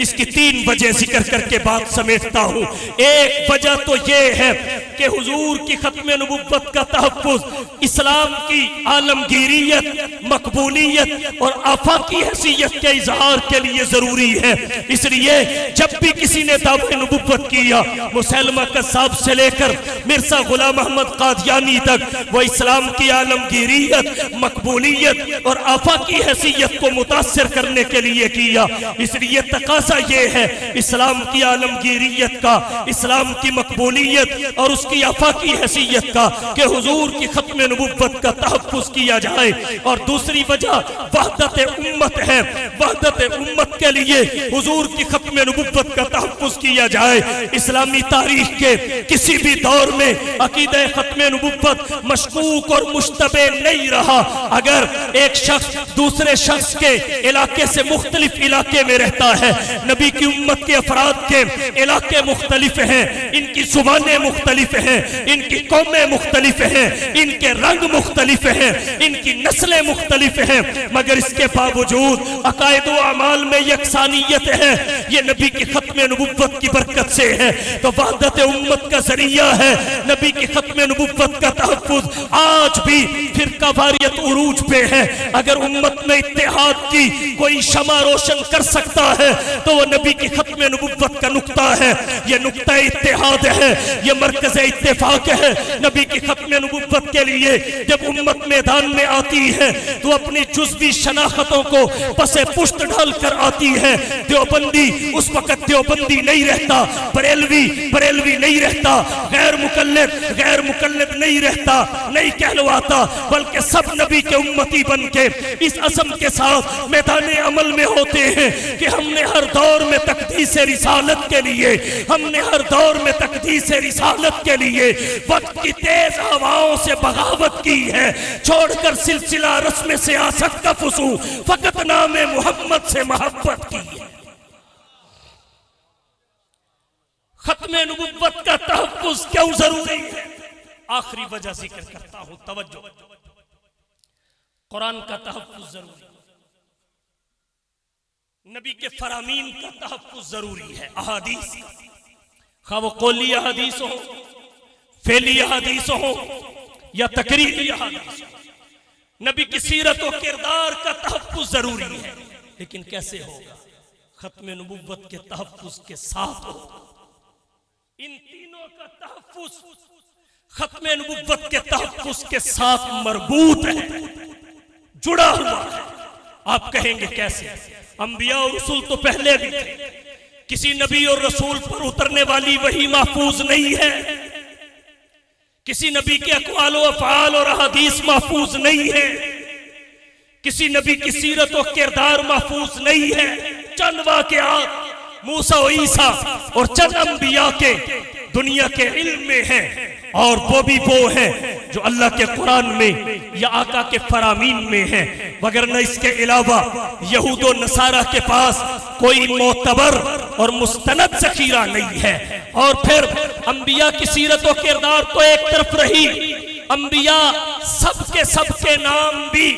اس کی 3 وجہ ذکر کر کے بات سمیٹتا ہوں۔ ایک وجہ تو یہ ہے کہ حضور کی ختم نبوت کا تحفظ اسلام کی عالمگیریت، مقبولیت اور آفاقی حیثیت کے اظہار کے لیے ضروری ہے۔ اس لیے جب بھی کسی نے دعوی نبوت کیا، مسلمہ قذاب سے لے کر مرزا غلام احمد قادیانی تک، وہ اسلام کی عالمگیریت، مقبولیت اور آفاقی حیثیت کو متاثر کرنے کے لیے کیا۔ اس لیے تقاضا یہ ہے اسلام کی عالمگیریت کا، اسلام کی مقبولیت اور اس کی آفاقی حیثیت کا کہ حضور کی ختم نبوت کا تحفظ کیا جائے۔ اور دوسری وجہ وحدت امت ہے، وحدت امت کے لیے حضور کی ختم نبوت کا تحفظ کیا جائے۔ اسلامی تاریخ کے کسی بھی دور میں عقیدہ ختم نبوت مشکوک اور مشتبہ نہیں رہا۔ اگر ایک شخص دوسرے شخص کے علاقے سے مختلف علاقے میں رہتا ہے، نبی کی امت کے افراد کے علاقے مختلف ہیں، ان کی زبانیں مختلف ہیں، ان کی قومیں مختلف ہیں، ان کے رنگ مختلف ہیں، ان کی نسلیں مختلف ہیں، مگر اس کے باوجود عقائد و اعمال میں یکسانیت ہے۔ یہ نبی کی ختم نبوت کی برکت سے ہے۔ تو وحدت امت کا ذریعہ ہے نبی کی ختم نبوت کا تحفظ۔ آج بھی فرقہ واریت عروج پہ ہے، اگر امت میں اتحاد کی کوئی شمع روشن کر سکتا ہے تو وہ نبی کی ختم نبوت کا نقطہ ہے، یہ نقطہ اتحاد ہے، یہ مرکز اتفاق ہے نبی کی ختم نبوت کے لیے۔ جب امت میدان میں آتی ہے تو اپنی جزوی شناختوں کو پس پشت ڈال کر آتی ہے۔ دیوبندی اس وقت دیوبندی نہیں رہتا، بریلوی نہیں رہتا، غیر مقلد نہیں رہتا، نہیں کہلواتا، بلکہ سب نبی کے امتی بن کے اس عزم کے ساتھ میدان عمل میں ہوتے ہیں کہ ہم نے ہر دور میں تقدیس رسالت کے لیے، ہم نے ہر دور میں تقدیس رسالت کے لیے وقت کی تیز ہواؤں سے بغاوت کی ہے، چھوڑ کر سلسلہ رسم سیاست کا فسو، فقط نام محمد سے محبت کی ہے۔ ختم نبوت کا تحفظ کیوں ضروری ہے؟ آخری وجہ ذکر کرتا ہوں، توجہ۔ قرآن کا تحفظ ضروری ہے، نبی کے فرامین کا تحفظ ضروری ہے، احادیث کا، خواہ وہ قولی احادیث ہو، فعلی احادیث ہو یا تقریری احادیث ہو، نبی کی سیرت و کردار کا تحفظ ضروری ہے۔ لیکن کیسے ہوگا؟ ختم نبوت کے تحفظ کے ساتھ ہوگا۔ ان تینوں کا تحفظ ختم نبوت کے تحفظ کے ساتھ مربوط ہے، جڑا ہوا ہے۔ آپ کہیں گے کیسے؟ انبیاء اور رسول تو پہلے بھی تھے، کسی نبی اور رسول پر اترنے والی وحی محفوظ نہیں ہے، کسی نبی کے اقوال و افعال اور احادیث محفوظ نہیں ہے، کسی نبی کی سیرت و کردار محفوظ نہیں ہے۔ چند واقعات موسیٰ و عیسیٰ اور چند انبیاء کے دنیا کے علم میں ہیں، اور وہ بھی وہ ہیں جو اللہ کے قرآن میں یا آقا کے فرامین میں ہیں، وگرنہ اس کے علاوہ یہود و نصارہ کے پاس کوئی معتبر اور مستند ذخیرہ نہیں ہے۔ اور پھر انبیاء کی سیرت و کردار تو ایک طرف رہی، انبیاء سب کے نام بھی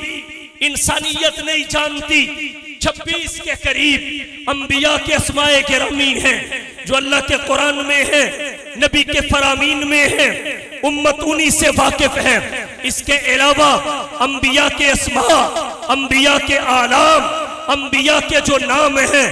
انسانیت نہیں جانتی. 26 کے قریب انبیاء کے اسماء گرامی ہیں جو اللہ کے قرآن میں ہیں، نبی کے فرامین میں ہیں، امت انہی سے واقف ہے. اس کے علاوہ انبیاء کے اسماء، انبیاء کے اعلام، انبیاء کے جو نام ہیں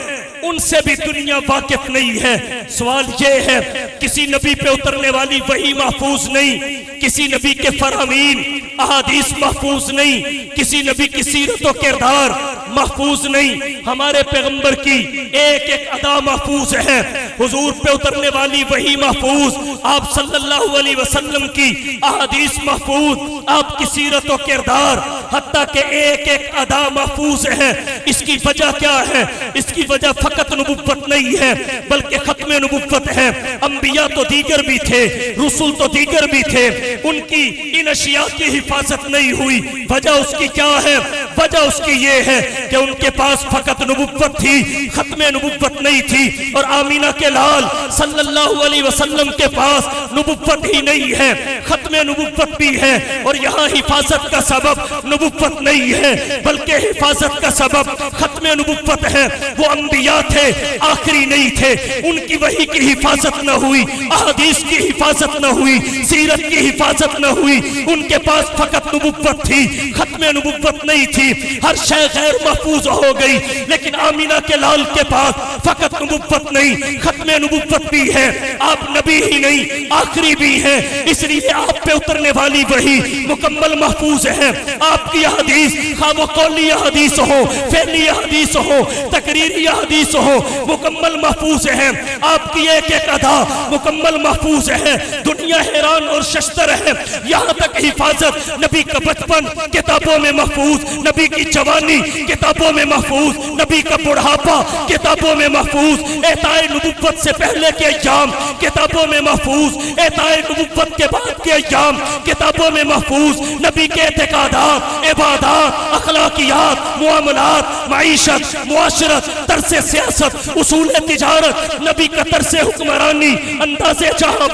ان سے بھی دنیا واقف نہیں ہے. سوال یہ ہے کسی نبی پہ اترنے والی وحی محفوظ نہیں، کسی نبی کے فرامین احادیث محفوظ نہیں، کسی نبی کی سیرت و کردار محفوظ نہیں. ہمارے پیغمبر کی ایک ایک ادا محفوظ ہے، حضور پہ اترنے والی وحی محفوظ، آپ صلی اللہ علیہ وسلم کی احادیث محفوظ، آپ کی سیرت و کردار حتیٰ کہ ایک ایک ادا محفوظ ہے. اس کی وجہ کیا ہے؟ اس کی وجہ فقط نبوت نہیں ہے بلکہ ختم نبوت ہے. انبیاء تو دیگر بھی تھے، رسول تو دیگر بھی تھے، ان کی ان اشیاء کی حفاظت نہیں ہوئی. وجہ اس کی کیا ہے؟ وجہ اس کی یہ ہے کہ ان کے پاس فقط نبوت تھی، ختم نبوت نہیں تھی. اور آمینہ کے لال صلی اللہ علیہ وسلم کے پاس نبوت ہی نہیں ہے، ختم نبوت بھی ہے. اور یہاں حفاظت کا سبب نبوت نہیں ہے بلکہ حفاظت کا سبب ختم نبوت ہے. وہ انبیاء تھے، آخری نہیں تھے، ان کی وحی کی حفاظت نہ ہوئی، احادیث کی حفاظت نہ ہوئی، سیرت کی حفاظت نہ ہوئی. ان کے پاس فقط نبوت تھی، ختم نبوت نہیں تھی. ہر شے غیر محفوظ ہو گئی لیکن آمینہ کے لال کے پاس فقط نبوت نہیں، ختم نبوت بھی ہے. آپ نبی ہی نہیں، آخری بھی ہیں، اس لیے آپ پہ اترنے والی وحی مکمل محفوظ ہے. آپ کی حدیث خواہ وہ قولی حدیث ہو، فعلی حدیث ہو، تقریری حدیث ہو، مکمل محفوظ ہے. آپ کی ایک ایک ادا مکمل محفوظ ہے. دنیا حیران اور ششتر ہے، یہاں تک حفاظت نبی کا بچپن کتابوں میں محفوظ، نبی کی جوانی کتابوں میں محفوظ، نبی کا بڑھاپا کتابوں میں محفوظ، اعطائے نبوت سے پہلے کے ایام کتابوں میں محفوظ، اعطائے نبوت کے بعد کے ایام کتابوں میں محفوظ. نبی کے اعتقادات، عبادات، اخلاقیات، معاملات، معیشت، معاشرت، طرز سیاست، اصول تجارت، نبی کا طرز حکمرانی، انداز جہاں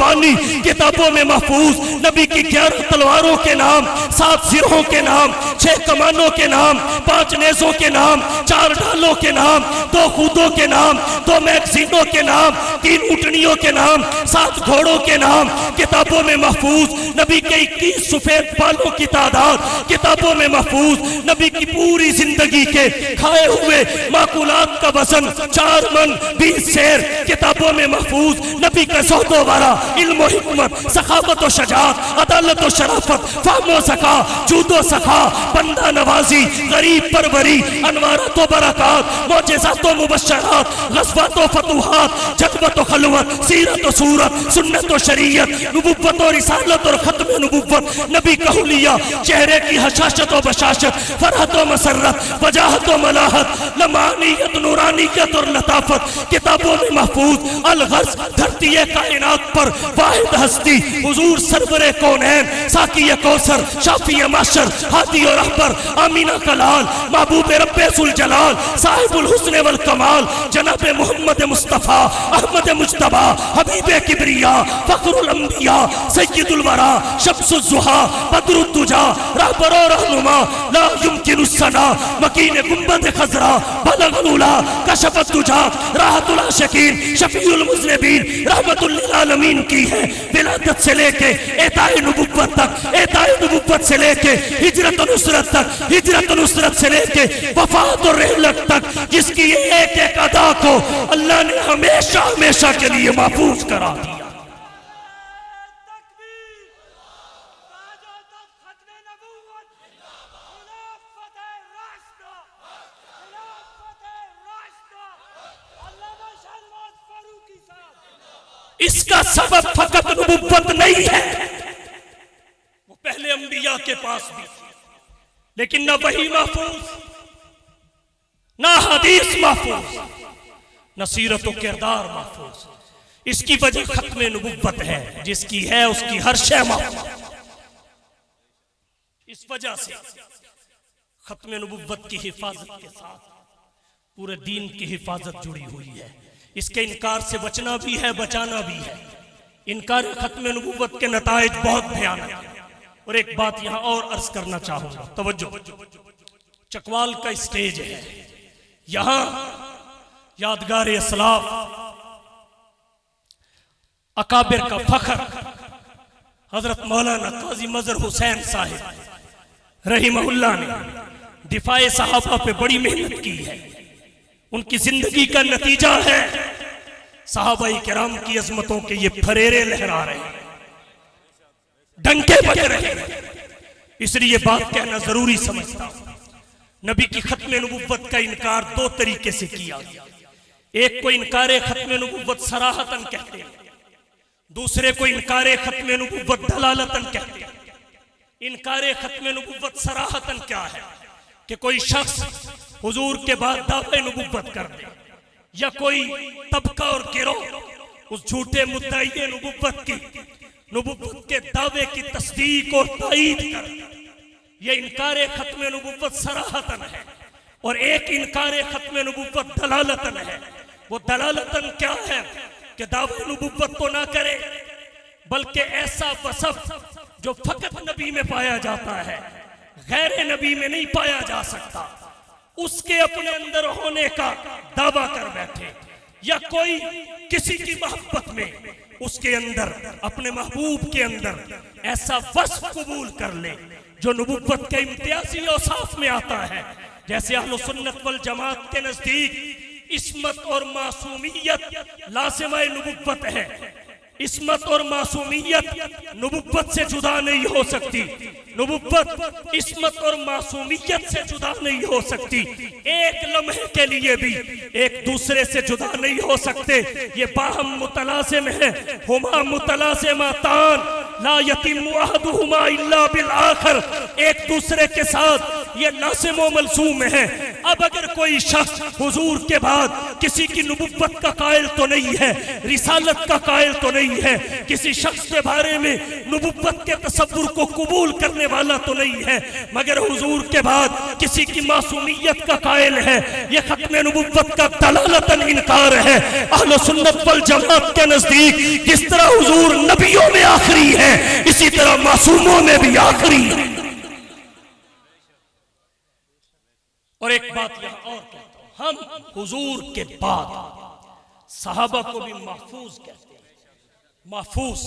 کتابوں میں محفوظ. نبی کی 11 تلواروں کے نام، 7 زرہوں کے نام، 6 کمانوں کے نام، 5 نیزوں کے نام، 4 ڈھالوں کے نام، 2 خودوں کے نام، 2 میگزینوں کے نام، 3 اٹھنیوں کے نام، 7 گھوڑوں کے نام کتابوں میں محفوظ. نبی کے 21 سفید بالوں کی تعداد کتابوں میں محفوظ. نبی کی پوری زندگی کے کھائے ہوئے معقولات کا وزن 4 من 20 سیر کتابوں میں محفوظ. نبی کا زہد و ورع، علم و حکمت، سخاوت و شجاعت، عدالت و شرافت، فہم و ذکا، جود و سخا، بندہ نوازی، غریب پروری، انوارات و برکات، معجزات و مبشرات، غزوات و فتوحات، جذبت و خلوت، سیرت و صورت، سنت و شریعت، نبوت و رسالت اور ختم نبوت. نبی کا حلیہ، چہرے کی حشاشت و بشاشت، فرحت و مسرت، وجاہت و ملاحت، لمعانیت، نورانیت اور لطافت کتابوں میں محفوظ. الغرض دھرتی کائنات پر واحد ہستی حضور سرور کونین، ساقی کوثر، شافی معشر، ہادی اور رہبر، آمینہ کا لال، محبوب رب ذوالجلال، صاحب الحسن والکمال، جناب محمد مصطفیٰ، احمد مجتبیٰ، حبیب کبریا، فخر الانبیاء، سید الورا، شمس الضحیٰ، بدر الدجا، رہبر و رہنما، لا یمکن الثنا، مکین گنبد خضرا، بلغ العلا، کشف الدجا، راحت العاشقین، شفیع المذنبین، رحمت للعالمین کی ہے. ولادت سے لے کے اعطائے نبوت تک، اعطائے نبوت سے لے کے ہجرت و نصرت تک، ہجرت و نصرت سے لے کے وفات و رحلت تک، جس کی ایک ایک ادا کو اللہ نے ہمیشہ ہمیشہ کے لیے محفوظ کرا دیا. اس کا سبب فقط نبوت نہیں ہے، وہ پہلے انبیاء کے پاس بھی تھی لیکن نہ وحی محفوظ، نہ حدیث محفوظ، نہ سیرت و کردار محفوظ. اس کی وجہ ختم نبوت ہے، جس کی ہے اس کی ہر شے محفوظ. اس وجہ سے ختم نبوت کی حفاظت کے ساتھ پورے دین کی حفاظت جڑی ہوئی ہے. اس کے انکار سے بچنا بھی ہے، بچانا بھی ہے. انکار ختم نبوت کے نتائج بہت بھیانک ہیں. اور ایک بات یہاں اور عرض کرنا چاہوں گا، توجہ، چکوال کا اسٹیج ہے، یہاں یادگار اسلاف اکابر کا فخر حضرت مولانا قاضی مظہر حسین صاحب رحمہ اللہ نے دفاع صحابہ پہ بڑی محنت کی ہے، ان کی زندگی کا نتیجہ ہے صحابہ کرام کی عظمتوں کے یہ پھریرے لہرا رہے ہیں، ڈنکے بج رہے ہیں۔ اس لیے یہ بات کہنا ضروری سمجھتا ہوں، نبی کی ختم نبوت کا انکار دو طریقے سے کیا گیا، ایک کو انکار ختم نبوت صراحتاً کہتے ہیں، دوسرے کو انکار ختم نبوت دلالتاً کہتے ہیں۔ انکار ختم نبوت صراحتاً کیا ہے کہ کوئی شخص حضور کے بعد دعوی نبوت کر دے، یا کوئی طبقہ اور گروہ اس جھوٹے مدعی نبوت کے دعوے کی تصدیق اور تائید کر دے، یہ انکار ختم نبوت صراحتاً ہے، اور ایک انکار ختم نبوت دلالتاً ہے۔ وہ دلالتاً کیا ہے کہ دعوی نبوت تو نہ کرے، بلکہ ایسا وصف جو فقط نبی میں پایا جاتا ہے، غیر نبی میں نہیں پایا جا سکتا، اس کے اپنے اندر ہونے کا دعویٰ کر بیٹھے، یا کوئی کسی کی محبت میں اس کے اندر اپنے محبوب کے اندر ایسا وصف قبول کر لے جو نبوت کے امتیازی اوصاف میں آتا ہے۔ جیسے اہل سنت والجماعت کے نزدیک عصمت اور معصومیت لازمہ نبوت ہے، عصمت اور معصومیت نبوت سے جدا نہیں ہو سکتی، نبوت عصمت اور معصومیت سے جدا نہیں ہو سکتی، ایک لمحے کے لیے بھی ایک دوسرے سے جدا نہیں ہو سکتے، یہ باہم متلازم ہے، ہما متلازمتان لا یتم احدہما الا بالآخر، ایک دوسرے کے ساتھ یہ لازم و ملزوم ہے۔ اب اگر کوئی شخص حضور کے بعد کسی کی نبوت کا قائل تو نہیں ہے، رسالت کا قائل تو نہیں ہے، کسی شخص کے بارے میں نبوت کے تصور کو قبول کرنے والا تو نہیں ہے، مگر حضور کے بعد کسی کی معصومیت کا قائل ہے، یہ ختم نبوت کا دلالتاً انکار ہے۔ اہل سنت والجماعت کے نزدیک جس طرح حضور نبیوں میں آخری ہے، اسی طرح معصوموں میں بھی آخری ہے۔ اور ایک بات یہاں اور کہتا ہوں، ہم حضور کے بعد صحابہ کو بھی محفوظ کہتے ہیں، محفوظ،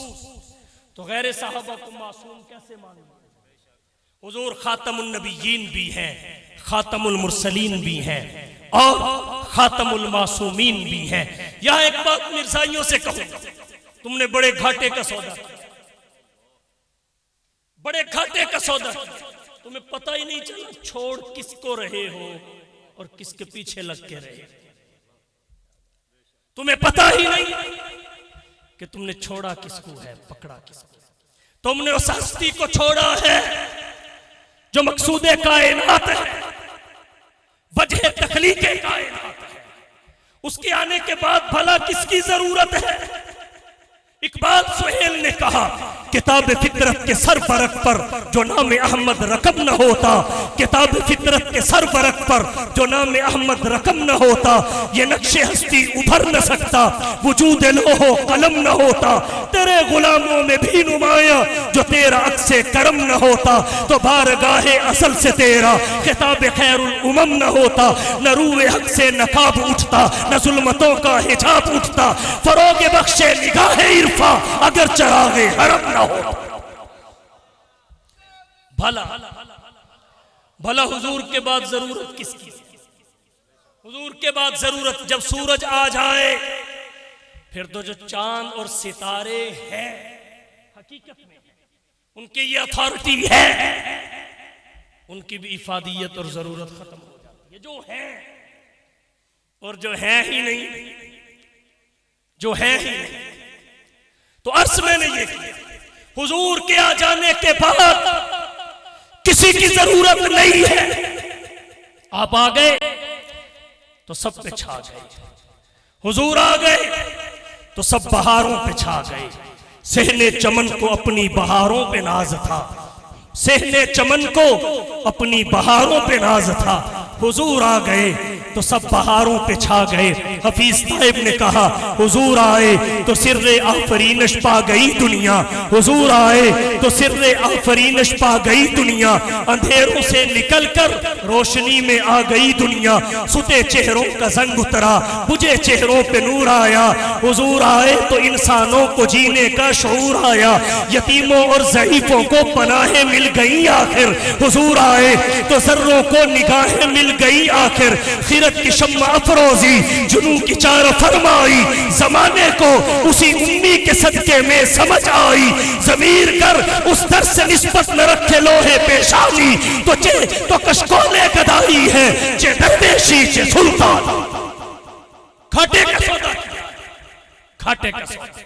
تو غیر صحابہ کو معصوم کیسے مانیں؟ حضور خاتم النبیین بھی ہیں، خاتم المرسلین بھی ہیں، اور خاتم المعصومین بھی ہیں۔ یہاں ایک بات مرزائیوں سے کہوں، تم نے بڑے گھاٹے کا سودا کیا، بڑے گھاٹے کا سودا کیا، تمہیں پتہ ہی نہیں چلا چھوڑ کس کو رہے ہو اور کس کے پیچھے لگ کے رہے، تمہیں پتہ ہی نہیں کہ تم نے چھوڑا کس کو ہے، پکڑا کس کو۔ تم نے اس ہستی کو چھوڑا ہے جو مقصود کائنات ہے، وجہ تخلیق کائنات ہے، اس کے آنے کے بعد بھلا کس کی ضرورت ہے؟ اقبال سہیل نے کہا کتاب فطرت کے سر برق پر جو نام احمد رقم نہ ہوتا، کتاب فطرت کے سر برق پر جو نام احمد رقم نہ ہوتا، یہ نقش ہستی ابھر نہ سکتا، وجود لوح و قلم نہ ہوتا، تیرے غلاموں میں بھی نمایاں جو تیرا عکس کرم نہ ہوتا، تو بارگاہ اصل سے تیرا خطاب خیر الامم نہ ہوتا، نہ روح حق سے نقاب اٹھتا، نہ ظلمتوں کا حجاب اٹھتا، فروغ بخش نگاہ عرفا اگر چراغ حرم نہ ہوتا۔ بھلا حضور کے بعد ضرورت کس کی؟ حضور کے بعد ضرورت جب سورج آ جائے پھر تو جو چاند اور ستارے ہیں حقیقت میں ان کی یہ اتھارٹی ہے، ان کی بھی افادیت اور ضرورت ختم ہو جاتی ہے، جو ہیں اور جو ہے ہی نہیں، جو ہے ہی نہیں۔ تو عرض میں نے یہ کیا، حضور کے آ جانے کے بعد کسی کی ضرورت نہیں ہے، آپ آ گئے تو سب پہ چھا گئے، حضور آ گئے تو سب بہاروں پہ چھا گئے۔ صحن چمن کو اپنی بہاروں پہ ناز تھا، صحن چمن کو اپنی بہاروں پہ ناز تھا، حضور آ گئے تو سب بہاروں پہ چھا گئے. حفیظ طائب نے کہا حضور آئے تو سر آفرینش پا گئی دنیا. حضور آئے تو سر آفرینش پا گئی دنیا. اندھیروں سے نکل کر روشنی میں آ گئی دنیا. ستے چہروں کا زنگ اترا, بجھے چہروں پہ نور آیا. حضور آئے تو انسانوں کو جینے کا شعور آیا. یتیموں اور ضعیفوں کو پناہیں مل گئی آخر. حضور آئے تو ذروں کو نگاہیں مل گئی آخر. خیرت کی شمع افروزی جنوں کی چار فرمائی. زمانے کو اسی امی کے صدقے میں سمجھ آئی. ضمیر کر اس در سے نسبت نہ رکھے لوہے پیشانی. تو کشکولے گدائی ہے چے درویشی چے سلطان. کھاٹے کا سودا کیا, کھاٹے کا سودا.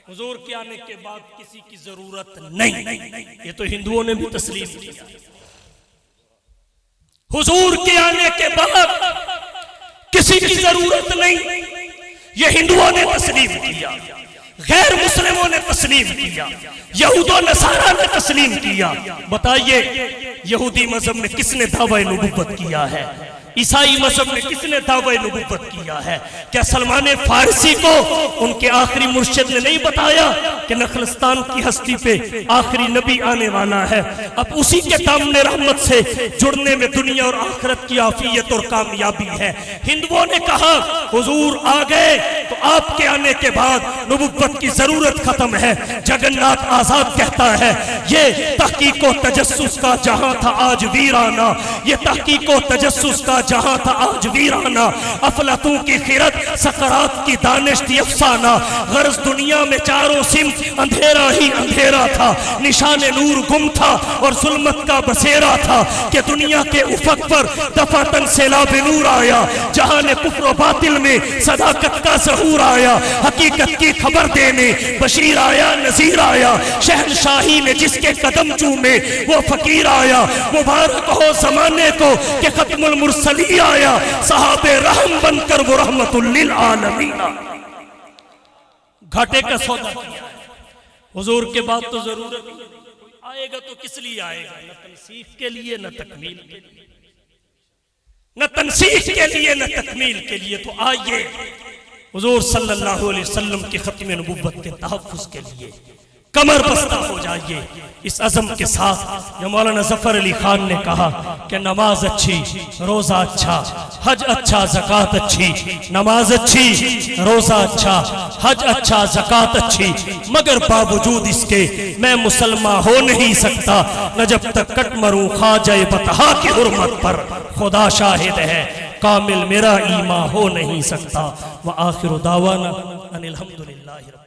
حضور کے آنے کے بعد کسی کی ضرورت نہیں. یہ تو ہندوؤں نے بھی تسلیم کیا. حضور کے آنے کے بعد کسی کی ضرورت نہیں, یہ ہندوؤں نے تسلیم کیا, غیر مسلموں نے تسلیم کیا, یہود و نصارہ نے تسلیم کیا. بتائیے یہودی مذہب میں کس نے دعویٰ نبوت کیا ہے؟ عیسائی مذہب میں کس نے دعویٰ نبوت کیا ہے؟ کیا سلمان فارسی کو ان کے آخری مرشد نے نہیں بتایا کہ نخلستان کی ہستی پہ آخری نبی آنے والا ہے؟ اب اسی کے دامن رحمت سے جڑنے میں دنیا اور آخرت کی عافیت اور کامیابی ہے. ہندوؤں نے کہا حضور آ گئے تو آپ کے آنے کے بعد نبوت کی ضرورت ختم ہے. جگن ناتھ آزاد کہتا ہے یہ تحقیق و تجسس کا جہاں تھا آج ویرانہ. یہ تحقیق و تجسس کا جہاں تھا آج ویرانہ. افلاطون کی خیرت سقراط کی دانش تھی افسانہ. غرض دنیا میں چاروں سمت اندھیرا ہی اندھیرا تھا. نشان نور گم تھا اور ظلمت کا بسیرا تھا کہ دنیا کے افق پر دفعتاً سیلاب نور آیا. جہان کفر و باطل میں صداقت کا ظہور آیا. حقیقت کی خبر دینے بشیر آیا, نذیر آیا. شہنشاہی نے جس کے قدم چومے وہ فقیر آیا. مبارک ہو زمانے کو کہ ختم المرسل آیا. صحاب رحم بن کر وہ رحمت للعالمین. گھاٹے کا سودا کیا حضور کے بعد تو ضرورت آئے گا تو کس لیے آئے گا؟ نہ تنصیف کے لیے نہ تکمیل کے لیے, نہ تنصیف کے لیے نہ تکمیل کے لیے. تو آئیے حضور صلی اللہ علیہ وسلم کی ختم نبوت کے تحفظ کے لیے کمر بستہ ہو جائیے اس عزم کے ساتھ. جو مولانا ظفر علی خان نے کہا کہ نماز اچھی, روزہ اچھا, حج اچھا, زکوٰۃ اچھی. نماز اچھی, روزہ اچھا, حج اچھا, زکوٰۃ اچھی, مگر باوجود اس کے میں مسلمان ہو نہیں سکتا نہ جب تک کٹ مروں خواجہ بطحا کی حرمت پر. خدا شاہد ہے کامل میرا ایمان ہو نہیں سکتا. وآخر دعوانا ان الحمدللہ رب